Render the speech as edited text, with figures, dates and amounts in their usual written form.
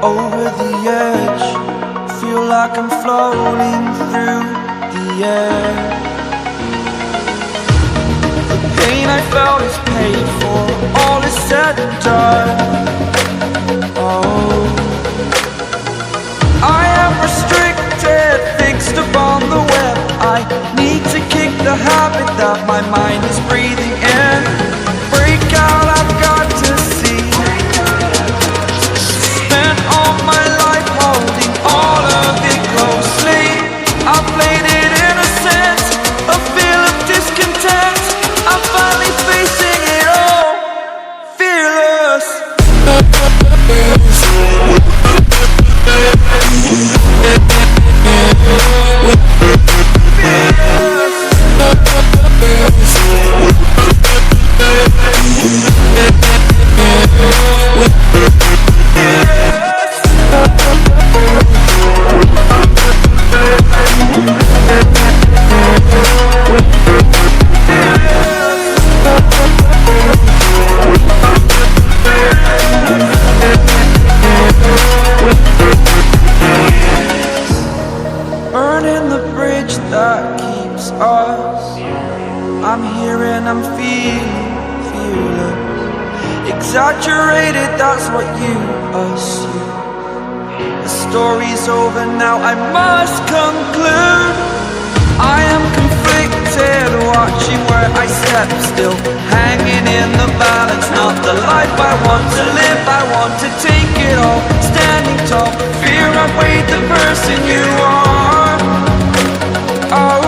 over the edge. Feel like I'm floating through the air. The pain I felt is paid for, all is said and done. Oh, I am restricted, fixed upon the web. I need to kick the habit that my mind is breathing in. Break out, I've got to see. Spent all my life holding all of it closely. I played it innocent, a feel of discontent. I'm finally facing it all, fearless. Burning the bridge that keeps us. I'm here and I'm feeling fearless. Exaggerated, that's what you assume. The story's over now, I must conclude. I am conflicted, watching where I step still, hanging in the balance. Not the life I want to live, I want to take it all. Standing tall, fear I've weighed the person you are. Oh,